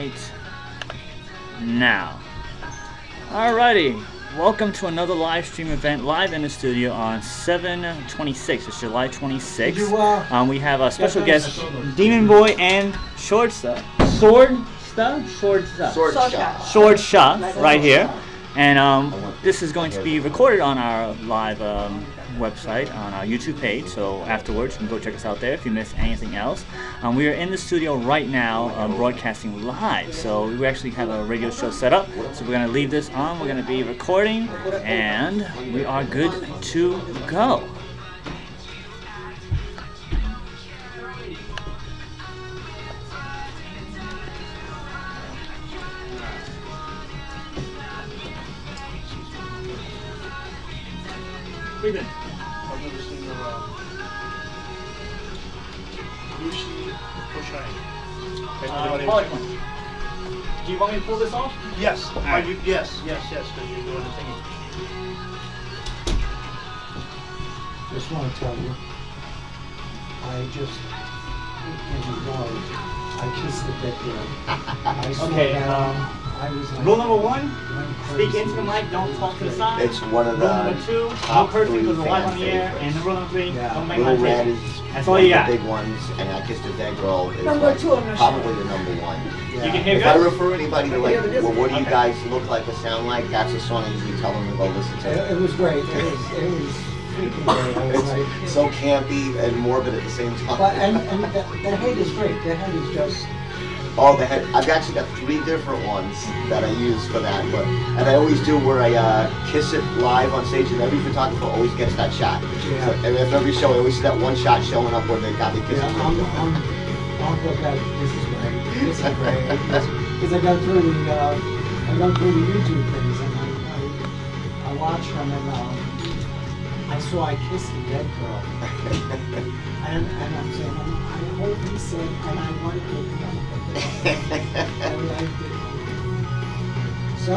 right now. Alrighty, welcome to another live stream event live in the studio on 7/26. It's July 26th. We have a special guest, Demon Boy and Swordsha, right here. And this is going to be recorded on our live website, on our YouTube page, so afterwards you can go check us out there if you missed anything else. We are in the studio right now broadcasting live, so we actually have a radio show set up, so we're going to leave this on, we're going to be recording, and we are good to go. Breathe in. I've never seen the Lucy Crocheting. Do you want me to pull this off? Yes. Right. Yes, because you're doing the thingy. Just want to tell you, I just enjoyed. I kissed the dead girl. Okay. Rule number one, speak into the mic, don't talk to the side. It's one of the Rule number two, no cursing because we're live on the air. And rule number three, don't make my Red taste. is That's all you got. the big ones, and I Kissed a Dead Girl is Number two on the probably the number one. You can hear If I good? refer anybody to like, well, what do you guys look like or sound like? That's a song I usually tell them to go listen to. It was great. It was freaking great. I was like, It's so campy and morbid at the same time. but and the head is great. The head is just. Oh, the head. I've actually got 3 different ones that I use for that, and I always do where I kiss it live on stage, and every photographer always gets that shot. Yeah. So, and after every show, I always see that one shot showing up where they got the kiss. Yeah, I'll go back. This is great. This is great. Because I got through the YouTube things, and I watched them, and I saw I Kissed the Dead Girl, and I'm saying, I hope he said, and I like it. I liked it. So.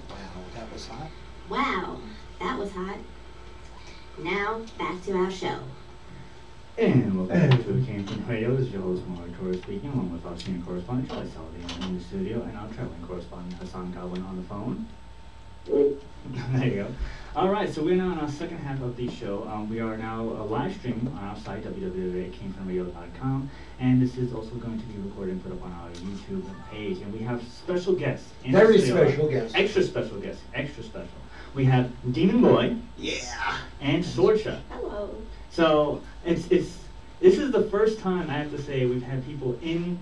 Wow, that was hot. Wow, that was hot. Now, back to our show. And welcome back to Haunt-faire Radio. This is your host, Torres speaking, along with our senior correspondent, Charlie Saladin, in the studio, and our traveling correspondent, Hassan Godwin, on the phone. There you go. Alright, so we're now in our second half of the show. We are now live streaming on our site, www.camefromradio.com, and this is also going to be recorded and put up on our YouTube page. And we have special guests. Very special guests. Extra special guests. Extra special. We have Demon Boy. Yeah. And Swordsha. Hello. So this is the first time, I have to say, we've had people in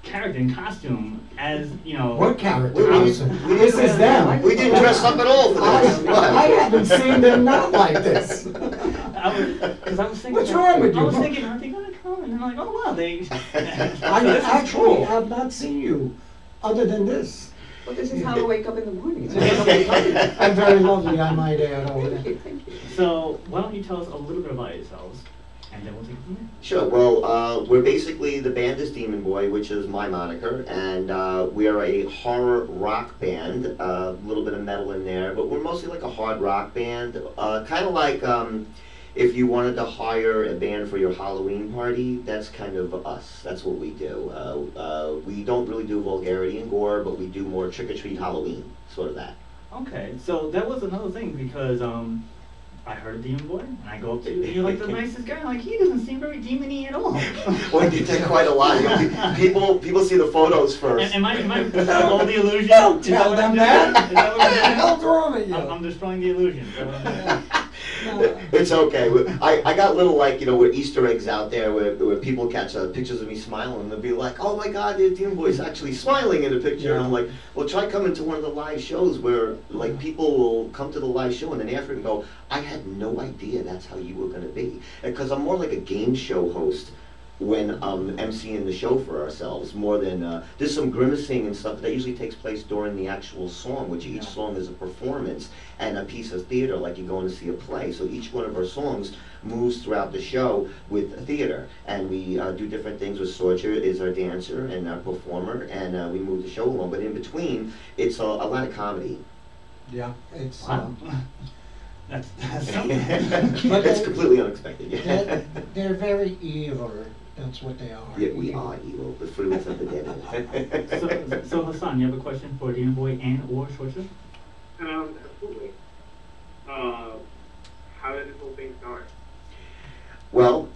character, in costume, as, you know. What character? This is them. We didn't dress up at all for this. I haven't seen them not like this. Because I was thinking. What's wrong with you? I was thinking, are they gonna come? And I'm like, oh wow, they. I actually have not seen you, other than this. Well, this is how I wake up in the morning. I'm very lovely, I might add, over there. Thank you. So why don't you tell us a little bit about yourselves, and then we'll take it from there. Sure. Well, we're basically, the band is Demon Boy, which is my moniker, and we are a horror rock band. A little bit of metal in there, but we're mostly like a hard rock band. Kind of like if you wanted to hire a band for your Halloween party, that's kind of us. That's what we do. We don't really do vulgarity and gore, but we do more trick-or-treat Halloween, sort of that. Okay, so that was another thing, because I heard Demon Boy, and I go up to you, and you're like the nicest guy. I'm like, he doesn't seem very demon-y at all. Well, you did quite a lot. People see the photos first. Am I all the illusion? Don't tell them that. Is that what What the I'm hell's wrong with you? I'm destroying the illusion. Is that what I'm doing? It's okay. I got little, like, you know, where Easter eggs out there where people catch pictures of me smiling, and they'll be like, oh my God, the Demon Boy's actually smiling in the picture. Yeah. And I'm like, well, try coming to one of the live shows where, like, people will come to the live show and then after and go, I had no idea that's how you were going to be. Because I'm more like a game show host when emceeing the show for ourselves, more than there's some grimacing and stuff, but that usually takes place during the actual song, which each song is a performance and a piece of theater, like you're going to see a play. So each one of our songs moves throughout the show with theater, and we do different things. With Swordsha is our dancer and our performer, and we move the show along. But in between, it's a lot of comedy. Yeah, it's That's something. But That's they- completely unexpected. Yeah. They're very evil. That's what they are. Yeah, we are evil, the fruits of the devil. So Hassan, you have a question for Demon Boy and or Swordsha? Absolutely. How did this whole thing start? Well,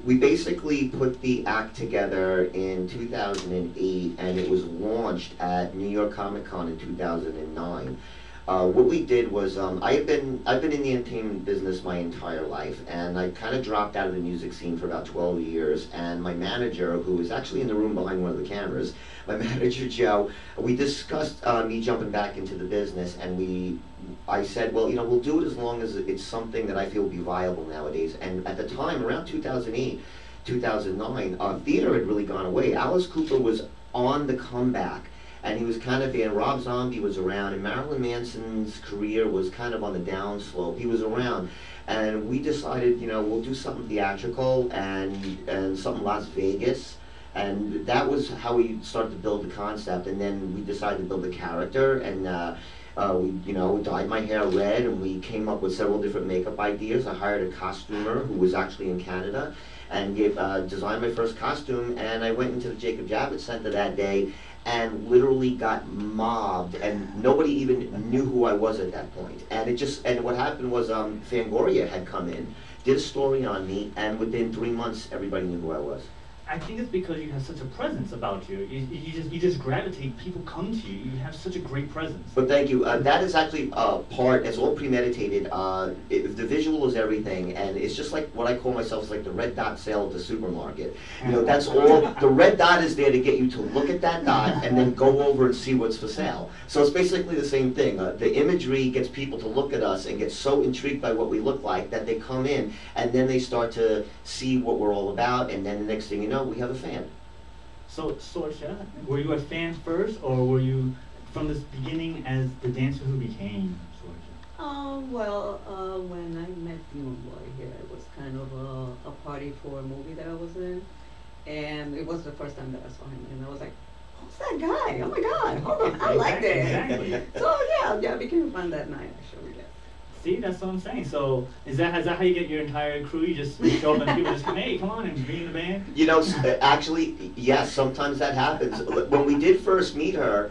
we basically put the act together in 2008, and it was launched at New York Comic Con in 2009. What we did was, I've been in the entertainment business my entire life, and I kind of dropped out of the music scene for about 12 years. And my manager, who was actually in the room behind one of the cameras, my manager Joe, we discussed me jumping back into the business, and I said, well, we'll do it as long as it's something that I feel will be viable nowadays. And at the time, around 2008, 2009, theater had really gone away. Alice Cooper was on the comeback, and he was kind of being, Rob Zombie was around, and Marilyn Manson's career was kind of on the downslope. He was around, and we decided, we'll do something theatrical and something Las Vegas. And that was how we started to build the concept, and then we decided to build the character, and we dyed my hair red, and we came up with several different makeup ideas. I hired a costumer who was actually in Canada, and designed my first costume, and I went into the Jacob Javits Center that day, and literally got mobbed, and nobody even knew who I was at that point. And what happened was Fangoria had come in, did a story on me, and within 3 months, everybody knew who I was. I think it's because you have such a presence about you. You just gravitate. People come to you. You have such a great presence. But thank you. That is actually it's all premeditated. The visual is everything, and it's just like what I call myself is like the red dot sale at the supermarket. That's all. The red dot is there to get you to look at that dot and then go over and see what's for sale. So it's basically the same thing. The imagery gets people to look at us and get so intrigued by what we look like that they come in, and then they start to see what we're all about, and then the next thing you know, we have a fan. So, Swordsha, were you a fan first, or were you from the beginning as the dancer who became Swordsha? When I met Demon Boy here, it was kind of a party for a movie that I was in, and it was the first time that I saw him, and I was like, who's that guy? Oh my God, hold on, I like that. Exactly. So yeah, I became a fan that night, actually. Yeah. See, that's what I'm saying. So, is that how you get your entire crew? You just show up and people just come, hey, come on and be in the band? Actually, yes, sometimes that happens. When we did first meet her,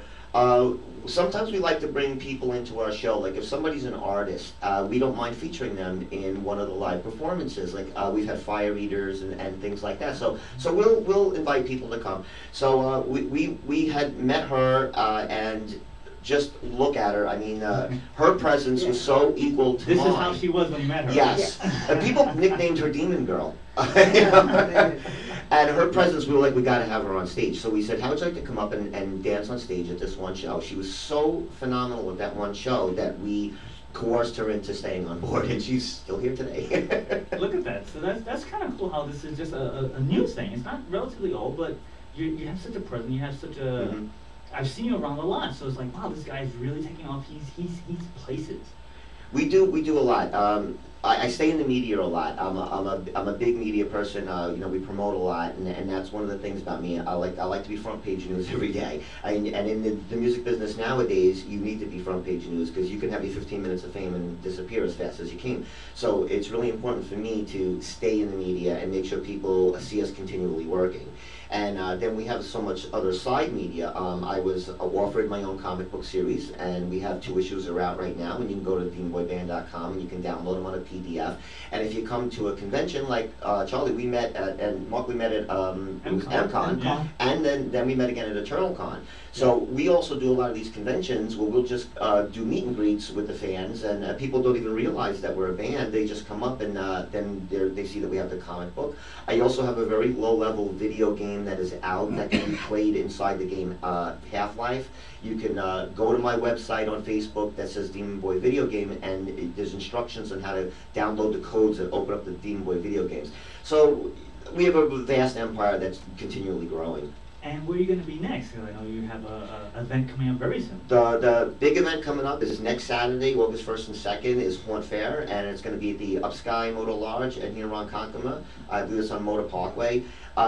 sometimes we like to bring people into our show. Like if somebody's an artist, we don't mind featuring them in one of the live performances. Like we've had fire eaters and things like that. So we'll invite people to come. So we had met her and just look at her. I mean, her presence was so equal to mine. This is how she was when you met her. Yes. And people nicknamed her Demon Girl. And her presence, we were like, we got to have her on stage. So we said, how would you like to come up and dance on stage at this one show? She was so phenomenal at that one show that we coerced her into staying on board, and she's still here today. Look at that. So that's kind of cool how this is just a new thing. It's not relatively old, but you have such a presence. You have such a... Mm-hmm. I've seen you around a lot, so it's like, wow, this guy's really taking off. He's places. We do a lot. I stay in the media a lot. I'm a big media person. We promote a lot, and that's one of the things about me. I like to be front page news every day. And in the music business nowadays, you need to be front page news because you can have your 15 minutes of fame and disappear as fast as you came. So it's really important for me to stay in the media and make sure people see us continually working. And then we have so much other side media. I was offered my own comic book series, and we have 2 issues are out right now, and you can go to demonboyband.com and you can download them on a PDF. And if you come to a convention like Charlie, we met at, and Mark, we met at MCon, Yeah. and then we met again at EternalCon. So we also do a lot of these conventions where we'll just do meet and greets with the fans, and people don't even realize that we're a band. They just come up and then they see that we have the comic book. I also have a very low-level video game that is out that can be played inside the game Half-Life. You can go to my website on Facebook that says Demon Boy Video Game, and there's instructions on how to download the codes that open up the Demon Boy video games. So we have a vast empire that's continually growing. And where are you going to be next? 'Cause I know you have a event coming up very soon. The big event coming up is next Saturday, August 1st and 2nd, is Haunt-faire, and it's going to be at the Upsky Motor Lodge in here on Konkoma. I believe it's on Motor Parkway.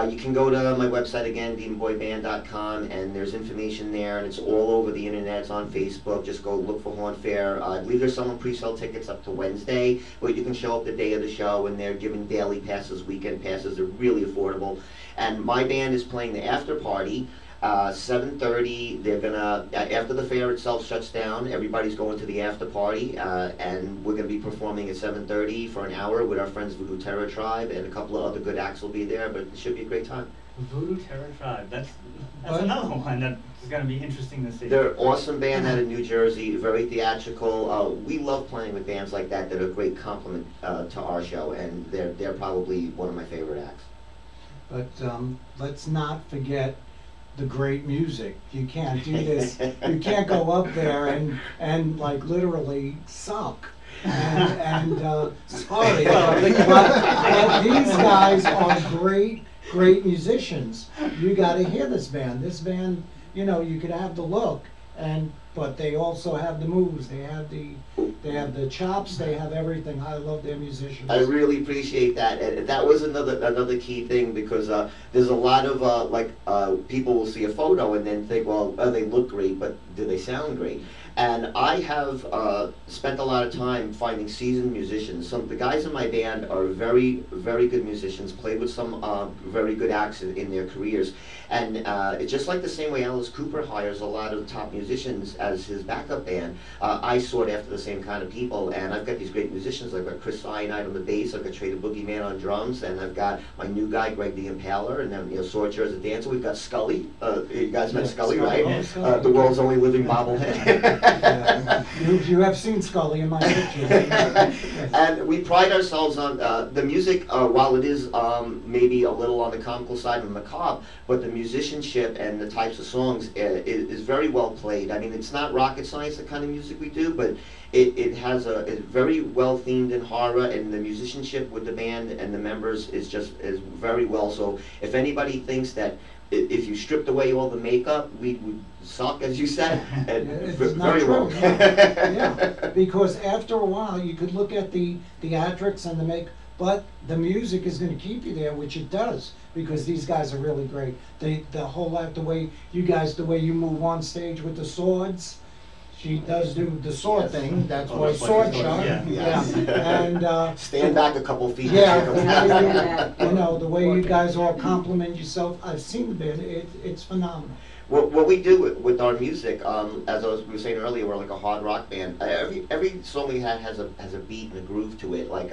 You can go to my website again, demonboyband.com, and there's information there, and it's all over the internet. It's on Facebook. Just go look for Haunt-faire. I believe they're selling pre-sale tickets up to Wednesday, but you can show up the day of the show, and they're giving daily passes, weekend passes. They're really affordable. And my band is playing the after party, 7:30. They're gonna, after the fair itself shuts down, everybody's going to the after party, and we're gonna be performing at 7:30 for an hour with our friends Voodoo Terror Tribe, and a couple of other good acts will be there, but it should be a great time. Voodoo Terror Tribe, that's another one that's going to be interesting to see. They're an awesome band out of New Jersey, very theatrical. We love playing with bands like that that are a great compliment to our show, and they're probably one of my favorite acts. But let's not forget the great music. You can't do this. You can't go up there and like literally suck. And sorry, but these guys are great musicians. You got to hear this band. This band, you know, you could have the look, but they also have the moves. They have the chops. They have everything. I love their musicians. I really appreciate that, and that was another key thing, because there's a lot of people will see a photo and then think, well, they look great, but do they sound great? And I have spent a lot of time finding seasoned musicians. Some of the guys in my band are very, very good musicians, played with some very good acts in their careers. And it's just like the same way Alice Cooper hires a lot of top musicians as his backup band. I sought after the same kind of people, and I've got these great musicians. I've got Chris Cyanide on the bass, I've got Trader Boogeyman on drums, and I've got my new guy, Greg the Impaler, and then Swordsha as a dancer. We've got Scully. You guys met Scully, right? Scully. The world's only living bobblehead. You have seen Scully in my pictures. Yes. And we pride ourselves on the music, while it is maybe a little on the comical side and macabre, but the musicianship and the types of songs is very well played. I mean, it's not rocket science, the kind of music we do, but it's very well themed in horror, and the musicianship with the band and the members is very well. So if anybody thinks that if you stripped away all the makeup, we would suck, as you said, and very well. Yeah, because after a while you could look at the theatrics and the make, but the music is going to keep you there, which it does, because these guys are really great. The way you move on stage with the swords. She does do the sword thing. That's why Swordsha. Yeah. And stand back a couple feet. Yeah. You know, the way you guys all compliment yourself. I've seen the band. It's phenomenal. What we do with our music, as we were saying earlier, we're like a hard rock band. Every song we have has a beat and a groove to it. Like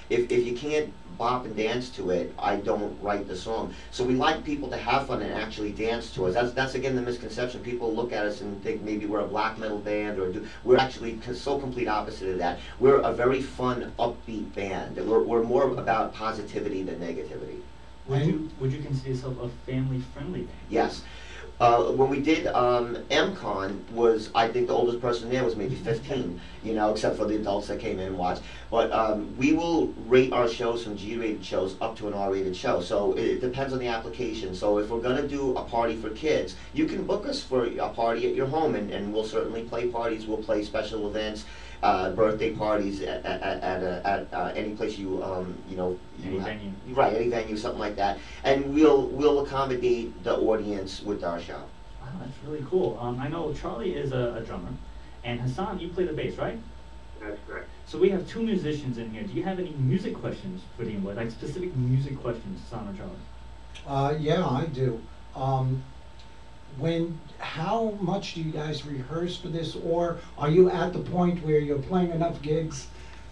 if you can't bop and dance to it, I don't write the song. So we like people to have fun and actually dance to us. That's again the misconception. People look at us and think maybe we're a black metal band, we're actually so complete opposite of that. We're a very fun, upbeat band. We're more about positivity than negativity. Would you consider yourself a family-friendly band? Yes. When we did MCon, I think the oldest person there was maybe 15, you know, except for the adults that came in and watched. But we will rate our shows from G-rated shows up to an R-rated show. So it depends on the application. So if we're going to do a party for kids, you can book us for a party at your home, and we'll certainly play parties. We'll play special events. Birthday parties at any place any venue. Right, any venue, something like that, and we'll accommodate the audience with our show. Wow, that's really cool. I know Charlie is a drummer, and Hassan, you play the bass, right? That's correct. So we have two musicians in here. Do you have any music questions for Dean Boy, like specific music questions, Hassan or Charlie? Yeah, I do. How much do you guys rehearse for this, or are you at the point where you're playing enough gigs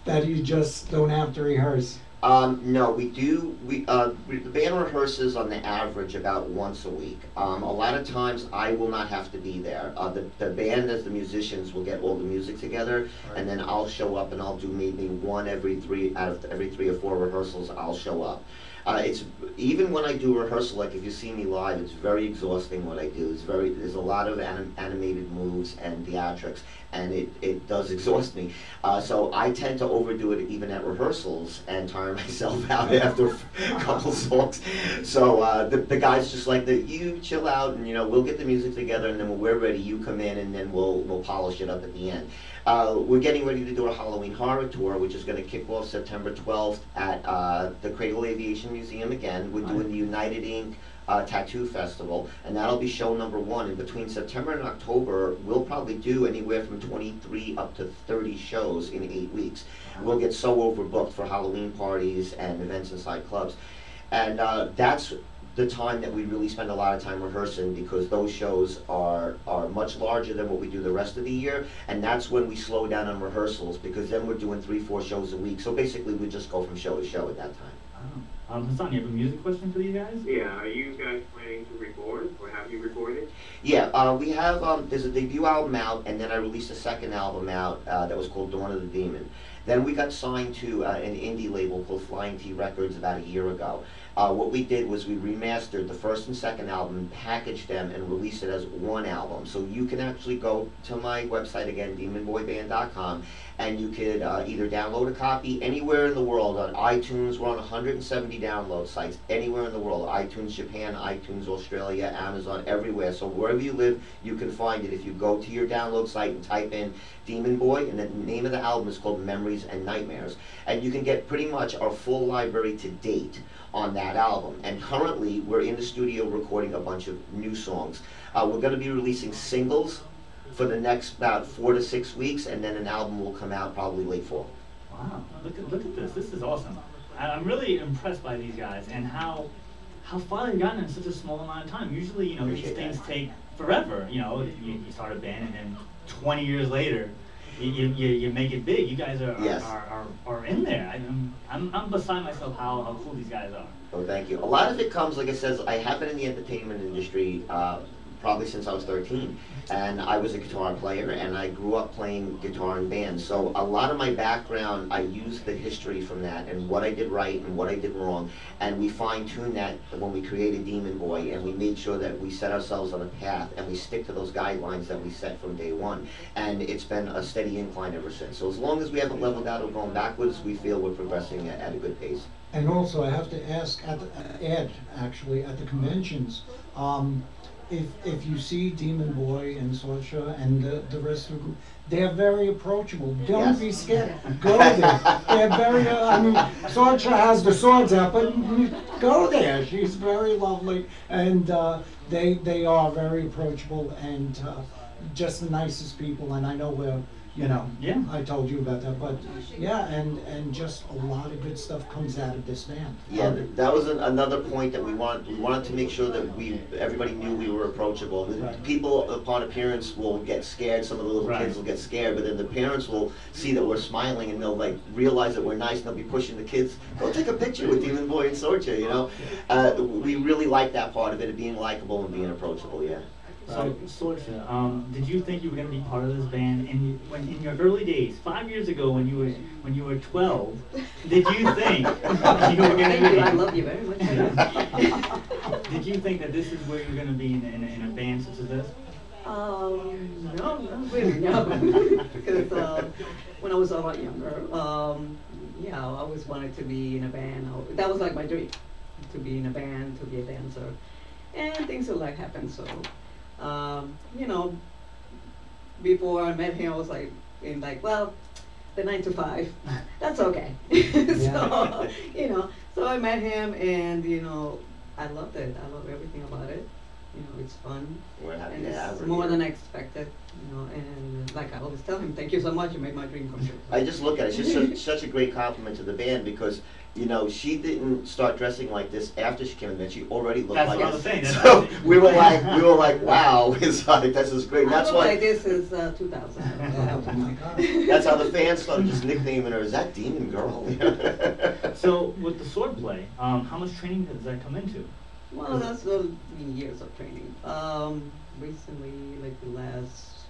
that you just don't have to rehearse? No, we do. The band rehearses on the average about once a week. A lot of times I will not have to be there. The band, as the musicians, will get all the music together, right, and then I'll show up and I'll do maybe one out of every 3 or 4 rehearsals. I'll show up. It's even when I do rehearsal, like if you see me live, it's very exhausting what I do. There's a lot of animated moves and theatrics, and it does exhaust me. So I tend to overdo it even at rehearsals and tire myself out after a couple songs. So the guys just like that, you chill out, and we'll get the music together, and then when we're ready, you come in, and then we'll polish it up at the end. We're getting ready to do a Halloween horror tour, which is going to kick off September 12th at the Cradle Aviation Museum again. We're doing the United Ink Tattoo Festival, and that'll be show number 1. And between September and October, we'll probably do anywhere from 23 up to 30 shows in 8 weeks. We'll get so overbooked for Halloween parties and events inside clubs. And that's the time that we really spend a lot of time rehearsing, because those shows are much larger than what we do the rest of the year, and that's when we slow down on rehearsals, because then we're doing 3-4 shows a week. So basically we just go from show to show at that time. Hassan, you have a music question for these guys? Yeah, are you guys planning to record, or have you recorded? Yeah, we have, there's a debut album out, and then I released a second album out that was called Dawn of the Demon. Then we got signed to an indie label called Flying T Records about a year ago. What we did was we remastered the first and second album, packaged them, and released it as one album. So you can actually go to my website again, demonboyband.com, and you could either download a copy anywhere in the world on iTunes. We're on 170 download sites anywhere in the world. iTunes Japan, iTunes Australia, Amazon, everywhere. So wherever you live, you can find it if you go to your download site and type in Demon Boy, and the name of the album is called Memories and Nightmares. And you can get pretty much our full library to date on that album. And currently, we're in the studio recording a bunch of new songs. We're going to be releasing singles for the next about 4 to 6 weeks, and then an album will come out probably late fall. Wow, look at this. This is awesome. I'm really impressed by these guys and how far they've gotten in such a small amount of time. Usually, these Appreciate things that. take forever. You start a band, and then 20 years later, you make it big. You guys Yes. are in there. I'm beside myself how cool these guys are. Oh, thank you. A lot of it comes, like I said, I have been in the entertainment industry probably since I was 13, and I was a guitar player, and I grew up playing guitar in bands. So a lot of my background, I used the history from that and what I did right and what I did wrong, and we fine-tuned that when we created Demon Boy, and we made sure that we set ourselves on a path, and we stick to those guidelines that we set from day one. And it's been a steady incline ever since. So as long as we haven't leveled out or going backwards, we feel we're progressing at a good pace. And also, I have to ask Ed, actually, at the conventions, if you see Demon Boy and Swordsha and the rest of the group, they're very approachable. Don't Yes. be scared. Go there. They're very, Swordsha has the swords out, but go there. She's very lovely, and they are very approachable and just the nicest people. And I know we're, Yeah. I told you about that, but yeah, and just a lot of good stuff comes out of this band. Yeah, that was another point that we wanted to make sure that everybody knew we were approachable. Right. People upon appearance will get scared, some of the little Right. kids will get scared, but then the parents will see that we're smiling, and they'll realize that we're nice, and they'll be pushing the kids, go take a picture with Demon Boy and Swordsha, We really like that part of it, being likable and being approachable, yeah. So, Swordsha, did you think you were going to be part of this band in your early days, 5 years ago when you were 12? Did you think you were going Thank you. I to love you very much. be? Did you think that this is where you're going to be in a band such as this? No, not really, no. Because when I was a lot younger, I always wanted to be in a band. That was like my dream, to be in a band, to be a dancer. And things would happen, so, before I met him, I was well, the 9 to 5, that's okay. So I met him, and, I loved it. I love everything about it. It's fun, We're happy and to have it's her more here. than I expected, and like I always tell him, thank you so much, you made my dream come true. I just look at it, it's just such a great compliment to the band, because she didn't start dressing like this after she came in the band. She already looked That's like what I was this. saying. So we were like, wow, it's like, this is great. And I that's look why, like this is 2000. Oh my God. that's how the fans started just nicknaming her, is that Demon Girl? So, with the sword play, how much training does that come into? Well, that's years of training. Recently, the last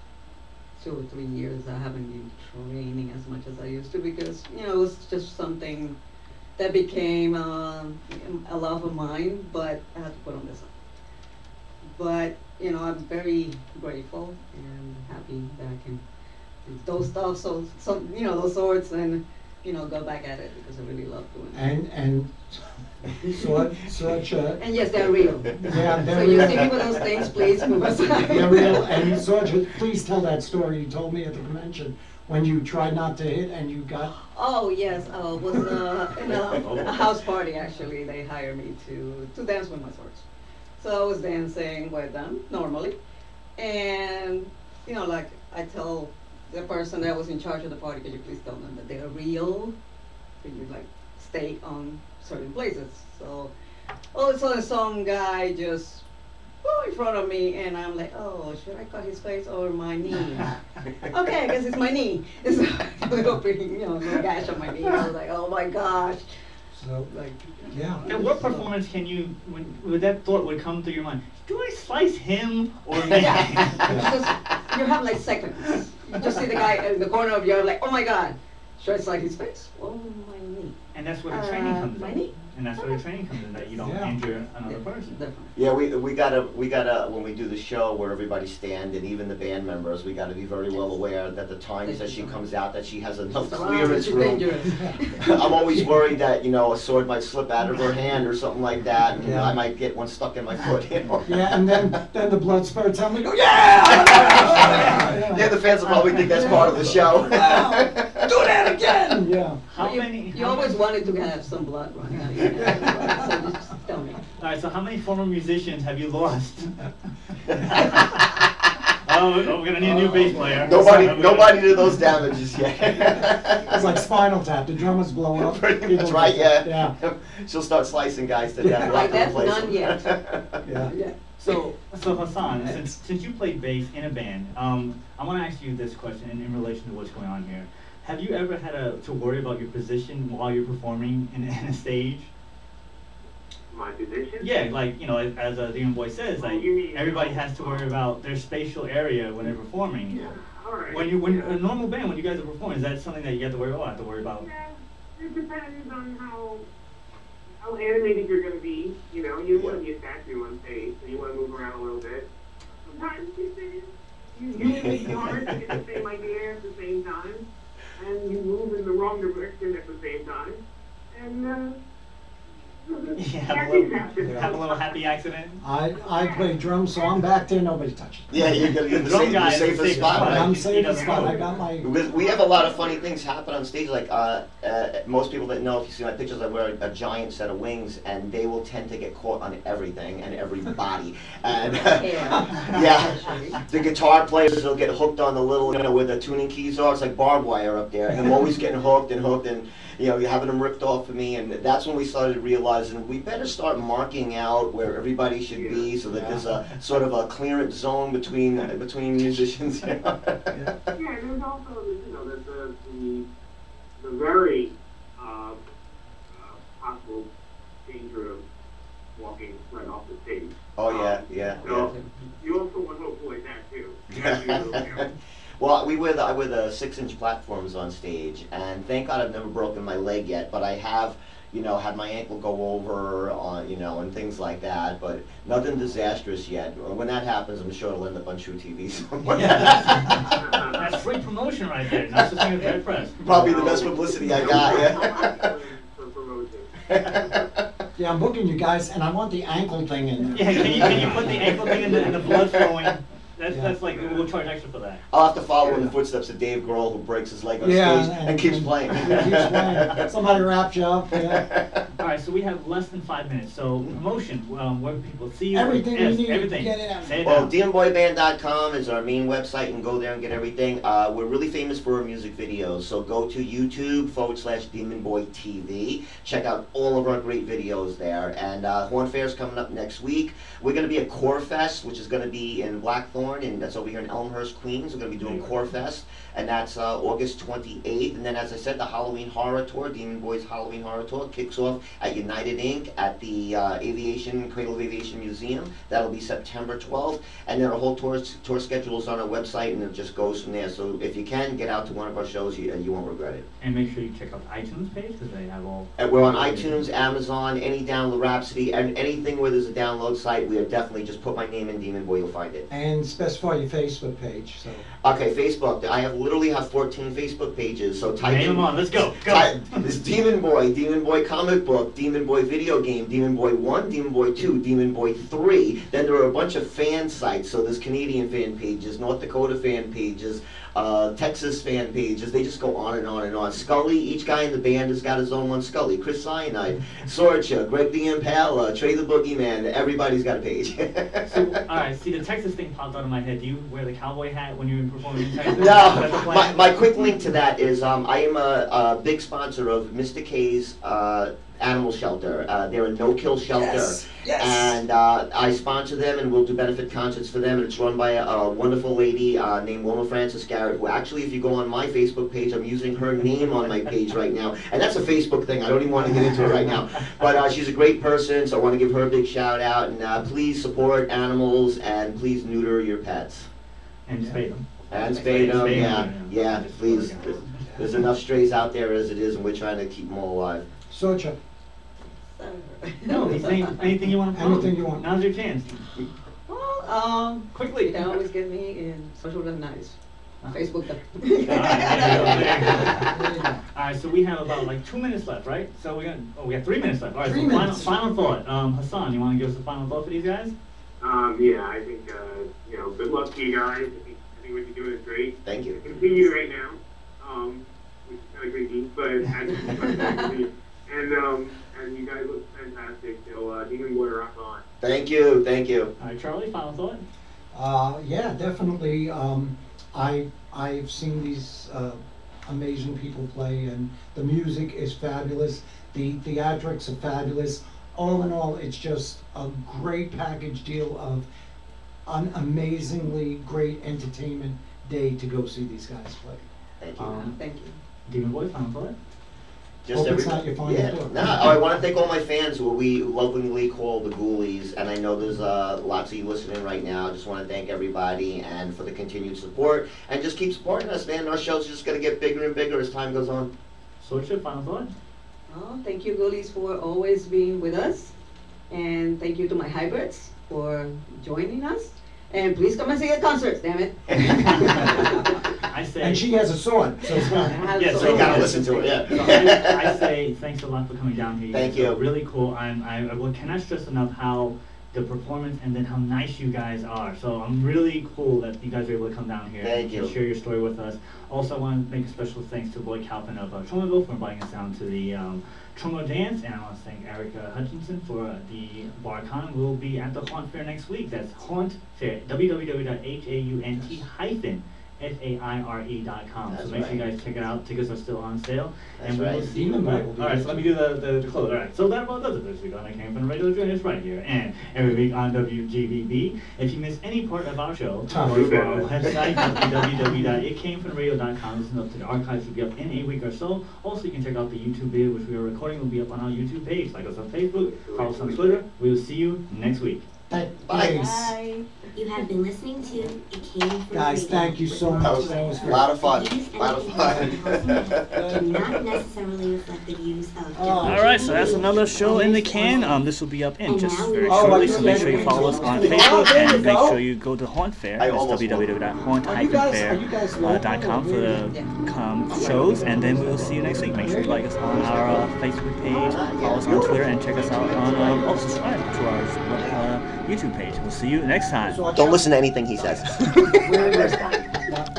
2 or 3 years, I haven't been training as much as I used to, because, it was just something that became a love of mine, but I had to put on this one. But, you know, I'm very grateful and happy that I can do those stuff, so you know, those swords, and, you know, go back at it because I really love doing it. And Swordsha. And yes, they're real. Yeah, So they're you real. see me with those things, please move aside. They're real. And Swordsha, please tell that story you told me at the convention when you tried not to hit and you got. Oh yes, was in a house party actually. They hired me to dance with my swords. So I was dancing with them normally, and you know, like I tell the person that was in charge of the party, could you please tell them that they're real? Could you like stay on certain places? So all of a sudden, some guy just flew in front of me, and I'm like, oh, should I cut his face or my knee? Okay, I guess it's my knee. It's a little little gash on my knee. I was like, oh my gosh. So, Like, yeah. And what performance can you, when that thought would come through your mind, do I slice him or me? yeah, because you have like seconds. You just see the guy in the corner of your like, oh my god, should I slide his face? Oh my knee. And that's where the training comes my in. knee. And that's where the training comes in, that you don't Yeah. injure another person. Definitely. Yeah, we gotta when we do the show where everybody stand and even the band members, we gotta be very well aware that the times that she comes out that she has enough clearance It's room. dangerous. I'm always worried that a sword might slip out of her hand or something like that, and Yeah. I might get one stuck in my foot. Yeah, and then the blood spurts out and we go, yeah! Yeah, the fans will probably think that's part of the show. Do that again! Yeah. How you, many? You how always many- wanted to have some blood running out of your hand, so just tell me. All right, so how many former musicians have you lost? We're gonna need a new bass player. Nobody did those damages yet. It's like Spinal Tap. The drummers blow up. Pretty much people right, get- yeah. She'll start slicing guys to death. Like left that, and none replace them. yet. Yeah. Yeah. So Hassan, since you played bass in a band, I want to ask you this question in relation to what's going on here. Have you ever had to worry about your position while you're performing in a stage? My position? Yeah, like, as the young boy says, like, you mean- everybody has to worry about their spatial area when they're performing. Yeah, alright. When a normal band, when you guys are performing, is that something that you have to worry about? Have to worry about? Yeah, it depends on how animated you're going to be. You want to be a statue on stage, and you want to move around a little bit. Sometimes you make it hard to get the same idea at the same time, and you move in the wrong direction at the same time, and Yeah, happy have a little happy accident. I play drums, so I'm back there. Nobody touches me. Yeah, you're gonna get the Drum guy is the safest safest spot, spot. right? I'm He safe doesn't spot. know. I got my. We have a lot of funny things happen on stage. Like most people that know, if you see my pictures, I wear a giant set of wings, and they will tend to get caught on everything and everybody. And yeah, the guitar players will get hooked on the little, where the tuning keys are. It's like barbed wire up there, and I'm always getting hooked, and you're having them ripped off of me. And that's when we started realizing we better start marking out where everybody should be, so that there's a sort of a clearance zone between musicians. Yeah, there's also the very possible danger of walking right off the stage. Oh yeah. So you also want to avoid that too. You have to be a little careful. Well, I wear the 6-inch platforms on stage, and thank God I've never broken my leg yet, but I have, had my ankle go over on, and things like that, but nothing disastrous yet. When that happens, I'm sure it'll end up on True TV somewhere. That's great promotion right there. Not just thing bad press. Probably the best publicity I got, yeah. For promotion. Yeah, I'm booking you guys, and I want the ankle thing in there. Yeah, can you put the ankle thing in the blood flowing? That's like, Yeah. we'll charge extra for that. I'll have to follow in the footsteps of Dave Grohl, who breaks his leg on Yeah, stage and keeps playing. Keeps playing. Somebody wraps you up. Yeah. All right, so we have less than 5 minutes. So promotion, where people see you. Everything you yes, need, everything. get it out. Say it Well, down. DemonBoyBand.com is our main website. You can go there and get everything. We're really famous for our music videos, so go to YouTube/DemonBoyTV. Check out all of our great videos there. And Haunt-faire is coming up next week. We're going to be at Core Fest, which is going to be in Blackthorn, and that's over here in Elmhurst, Queens. We're going to be doing Core Fest, and that's August 28th. And then, as I said, the Halloween Horror Tour, Demon Boys Halloween Horror Tour, kicks off at at United Inc. at the Cradle of Aviation Museum. That'll be September 12th. And then our whole tour schedule is on our website, and it just goes from there. So if you can, get out to one of our shows, you won't regret it. And make sure you check out the iTunes page, because they have all... And we're on iTunes, Amazon, any download, Rhapsody, and anything where there's a download site, we are definitely, just put my name in Demon Boy, you'll find it. And specify your Facebook page. So. Okay, Facebook. I literally have 14 Facebook pages, so type Name in... them on, let's go. This Demon Boy comic book, Demon Boy video game, Demon Boy 1, Demon Boy 2, Demon Boy 3. Then there are a bunch of fan sites, so there's Canadian fan pages, North Dakota fan pages, Texas fan pages. They just go on and on and on. Scully, each guy in the band has got his own one. Scully, Chris Cyanide, Swordsha, Greg the Impala, Trey the Boogeyman. Everybody's got a page. So, alright, see, the Texas thing popped out of my head. Do you wear the cowboy hat when you're performing in Texas? No, my quick link to that is I am a big sponsor of Mr. K's animal shelter. They're a no-kill shelter. Yes, yes. And I sponsor them, and we'll do benefit concerts for them. And it's run by a wonderful lady named Wilma Francis Garrett, who actually, if you go on my Facebook page, I'm using her name on my page right now. And that's a Facebook thing. I don't even want to get into it right now. But she's a great person, so I want to give her a big shout out. And please support animals, and please neuter your pets. And spay them. And spay them, yeah, please. There's enough strays out there as it is, and we're trying to keep them all alive. Swordsha. No, he's saying anything you want to promote. Anything you want. Now's your chance. Well, Quickly. you can always get me in social nice. Facebook. Alright, so we have about like 2 minutes left, right? So we got 3 minutes left. Alright, 3 so minutes. Final thought. Hassan, you want to give us a final thought for these guys? Yeah, I think, good luck to you guys. I think what you're doing is great. Thank you. Continue right now, which is kind of crazy, but and you guys look fantastic. So, Demon Boy, rock on. Thank you, thank you. Alright, Charlie, final thought? Yeah, definitely. I've seen these amazing people play, and the music is fabulous. The theatrics are fabulous. All in all, it's just a great package deal of an amazingly great entertainment day to go see these guys play. Thank you. Thank you. Demon Boy, final thought? Just Hope it's not your final yeah. thought. No, I want to thank all my fans who we lovingly call the Ghoulies, and I know there's lots of you listening right now. I just want to thank everybody and for the continued support, and just keep supporting us, man. Our show's just going to get bigger and bigger as time goes on. Swordsha, final thought? Oh, thank you, Ghoulies, for always being with us. And thank you to my hybrids for joining us. And please come and see the concerts, damn it. I say... And she has a sword, so it's not. Yeah, So you got to listen to it, So yeah. I say thanks a lot for coming down here. Thank guys are you. Really cool. I cannot stress enough how the performance and then how nice you guys are. So I'm really cool that you guys are able to come down here Thank and you. share your story with us. Also, I want to make a special thanks to Lloyd Calvin of Tromaville for inviting us down to the Tromo Dance, and I want to thank Erica Hutchinson for the BarCon. We'll be at the Haunt-faire next week. That's Haunt-faire, www.haunt-faire.com. That's So make sure you right. guys check it out. Tickets are still on sale. That's and we will right. see you. Demon Boy will be Alright, there so let me too. do the close. Alright, so that about does it this week on I Came From the Radio. Join us right here and every week on WGBB. If you miss any part of our show, go to our website, www.itcamefromradio.com. Listen up to the archives will be up in a week or so. Also, you can check out the YouTube video, which we are recording, will be up on our YouTube page. Like us on Facebook, follow us on Twitter. We will see you next week. Bye. Bye. You have been listening to It Came From Guys, Radio. thank you so That much. was That was a great. lot of fun. Views A lot of and fun. opinions do not necessarily reflect the views of Alright, so that's another show in the can. This will be up in just very Oh, shortly, I so make sure you follow us on Oh, Facebook there you and make go. sure you go to Haunt-faire. I That's almost won. www.haunt-fair.com for the shows, and then we will see you next week. Make sure you like us on our Facebook page, follow us on Twitter, and check us out on, subscribe to our YouTube page. We'll see you next time. Don't listen to anything he says.